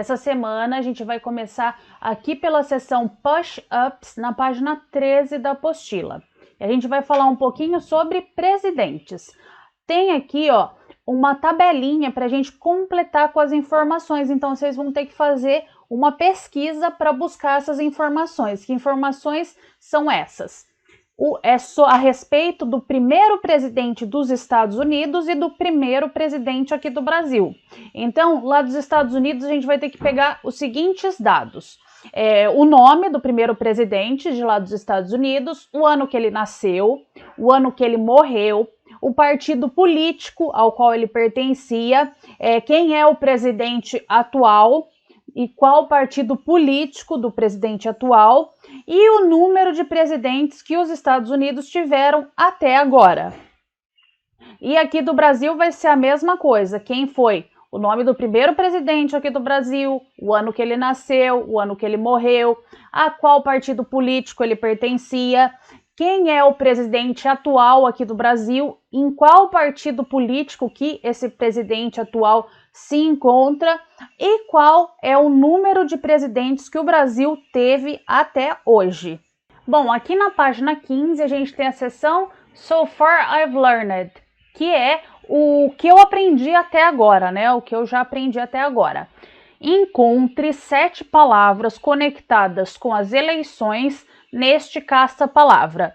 Essa semana a gente vai começar aqui pela seção Push-Ups, na página 13 da apostila. E a gente vai falar um pouquinho sobre presidentes. Tem aqui, ó, uma tabelinha para a gente completar com as informações, então vocês vão ter que fazer uma pesquisa para buscar essas informações. Que informações são essas? É só a respeito do primeiro presidente dos Estados Unidos e do primeiro presidente aqui do Brasil. Então, lá dos Estados Unidos, a gente vai ter que pegar os seguintes dados. O nome do primeiro presidente de lá dos Estados Unidos, o ano que ele nasceu, o ano que ele morreu, o partido político ao qual ele pertencia, quem é o presidente atual e qual partido político do presidente atual e o número de presidentes que os Estados Unidos tiveram até agora. E aqui do Brasil vai ser a mesma coisa, quem foi o nome do primeiro presidente aqui do Brasil, o ano que ele nasceu, o ano que ele morreu, a qual partido político ele pertencia, quem é o presidente atual aqui do Brasil, em qual partido político que esse presidente atual se encontra e qual é o número de presidentes que o Brasil teve até hoje. Bom, aqui na página 15 a gente tem a seção So Far I've Learned, que é o que eu aprendi até agora, né? O que eu já aprendi até agora. Encontre 7 palavras conectadas com as eleições neste caça-palavra.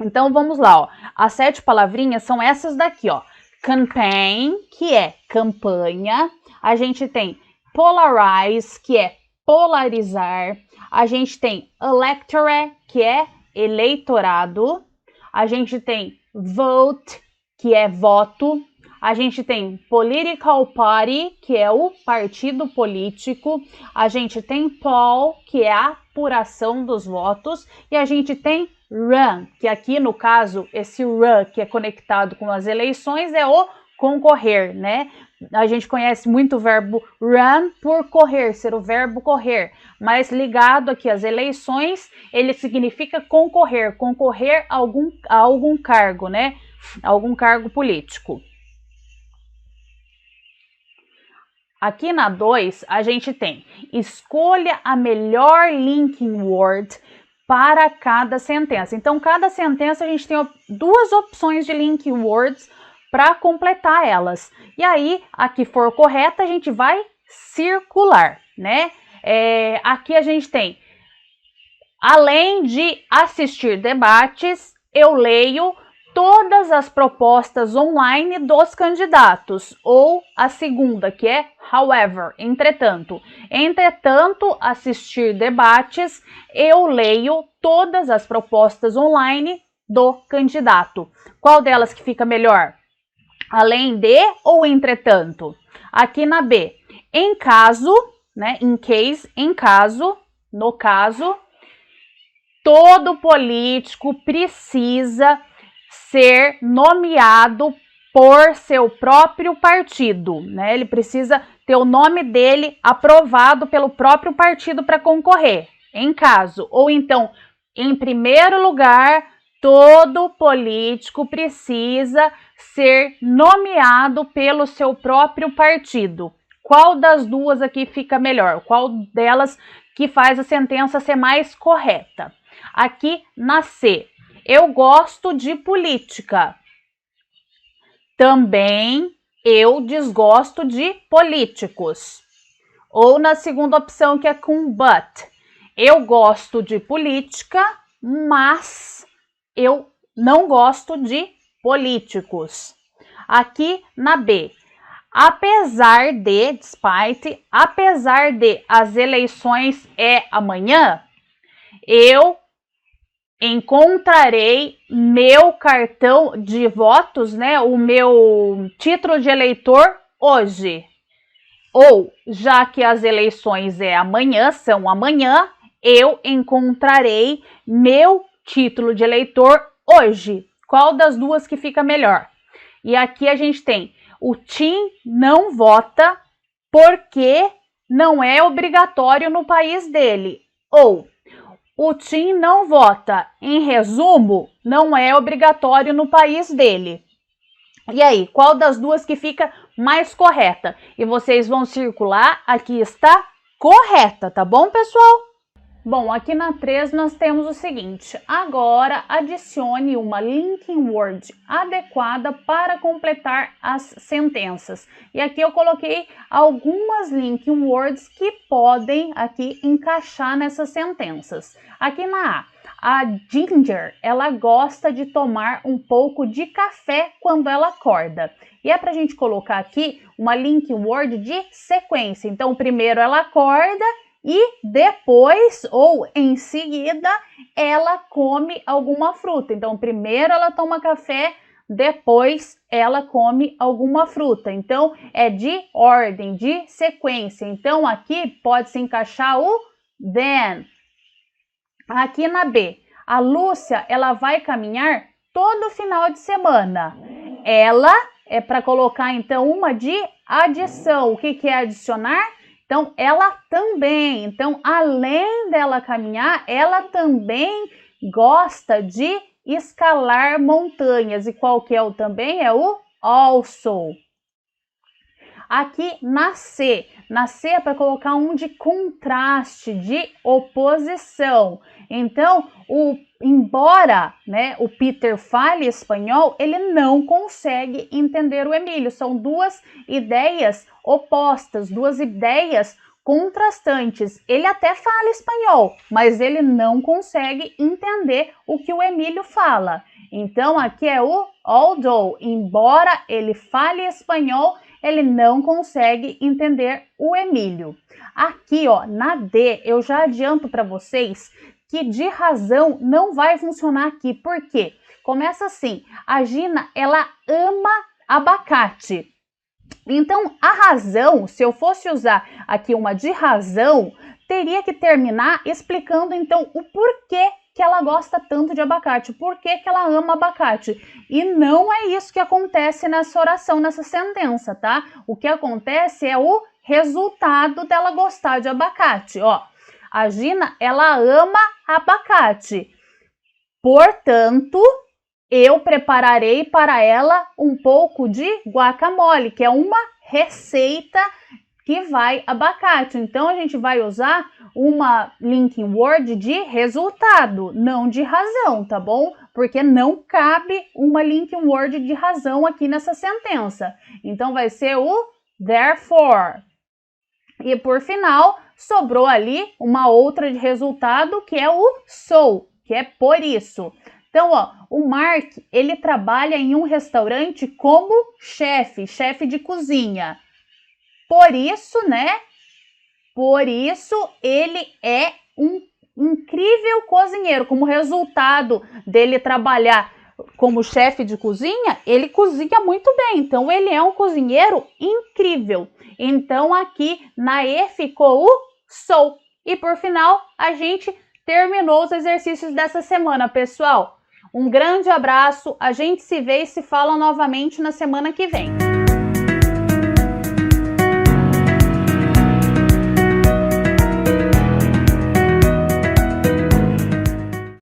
Então vamos lá, ó. As 7 palavrinhas são essas daqui, ó. Campaign, que é campanha. A gente tem polarize, que é polarizar. A gente tem electorate, que é eleitorado. A gente tem vote, que é voto. A gente tem political party, que é o partido político. A gente tem poll, que é a apuração dos votos. E a gente tem run, que aqui no caso, esse run que é conectado com as eleições é o concorrer, né? A gente conhece muito o verbo run por correr, ser o verbo correr, mas ligado aqui às eleições, ele significa concorrer, concorrer a algum cargo, né? Algum cargo político. Aqui na 2, a gente tem escolha a melhor linking word para cada sentença. Então, cada sentença a gente tem 2 opções de linking words para completar elas. E aí, a que for correta, a gente vai circular, né? Aqui a gente tem, além de assistir debates, eu leio todas as propostas online dos candidatos, ou a segunda, que é however, entretanto. Entretanto, assistir debates, eu leio todas as propostas online do candidato. Qual delas que fica melhor? Além de ou entretanto? Aqui na B, em caso, né, in case, em caso, no caso, todo político precisa ser nomeado por seu próprio partido, né? Ele precisa ter o nome dele aprovado pelo próprio partido para concorrer, em caso. Ou então, em primeiro lugar, todo político precisa ser nomeado pelo seu próprio partido. Qual das duas aqui fica melhor? Qual delas que faz a sentença ser mais correta? Aqui na C. Eu gosto de política. Também eu desgosto de políticos. Ou na segunda opção, que é com but. Eu gosto de política, mas eu não gosto de políticos. Aqui na B. Apesar de, despite, apesar de as eleições amanhã, eu encontrarei meu cartão de votos, né, o meu título de eleitor hoje. Ou, já que as eleições amanhã, são amanhã, eu encontrarei meu título de eleitor hoje. Qual das duas que fica melhor? E aqui a gente tem, o Tim não vota porque não é obrigatório no país dele. Ou, o Tim não vota, em resumo, não é obrigatório no país dele. E aí, qual das duas que fica mais correta? E vocês vão circular, aqui está correta, tá bom, pessoal? Bom, aqui na 3 nós temos o seguinte: agora adicione uma linking word adequada para completar as sentenças. E aqui eu coloquei algumas linking words que podem aqui encaixar nessas sentenças. Aqui na A Ginger, ela gosta de tomar um pouco de café quando ela acorda. E é para a gente colocar aqui uma linking word de sequência. Então, primeiro ela acorda e depois ou em seguida ela come alguma fruta. Então, primeiro ela toma café, depois ela come alguma fruta. Então, é de ordem, de sequência. Então, aqui pode se encaixar o then. Aqui na B, a Lúcia, ela vai caminhar todo final de semana. Ela é para colocar, então, uma de adição. O que é adicionar? Então, ela também. Então, além dela caminhar, ela também gosta de escalar montanhas. E qual que é o também? É o also. Aqui na C é para colocar um de contraste, de oposição. Então, embora, né, o Peter fale espanhol, ele não consegue entender o Emílio. São duas ideias opostas, duas ideias contrastantes. Ele até fala espanhol, mas ele não consegue entender o que o Emílio fala. Então, aqui é o although. Embora ele fale espanhol, ele não consegue entender o Emílio. Aqui, ó, na D, eu já adianto para vocês que de razão não vai funcionar aqui. Por quê? Começa assim: a Gina, ela ama abacate. Então, a razão, se eu fosse usar aqui uma de razão, teria que terminar explicando, então, o porquê que ela gosta tanto de abacate, por que ela ama abacate. E não é isso que acontece nessa oração, nessa sentença, tá? O que acontece é o resultado dela gostar de abacate. Ó, a Gina, ela ama abacate. Portanto, eu prepararei para ela um pouco de guacamole, que é uma receita que vai abacate. Então, a gente vai usar uma linking word de resultado, não de razão, tá bom? Porque não cabe uma linking word de razão aqui nessa sentença. Então, vai ser o therefore. E, por final, sobrou ali uma outra de resultado, que é o so, que é por isso. Então, ó, o Mark, ele trabalha em um restaurante como chefe de cozinha. Por isso, né? Por isso, ele é um incrível cozinheiro. Como resultado dele trabalhar como chefe de cozinha, ele cozinha muito bem. Então, ele é um cozinheiro incrível. Então, aqui na E ficou o so. E, por final, a gente terminou os exercícios dessa semana, pessoal. Um grande abraço. A gente se vê e se fala novamente na semana que vem.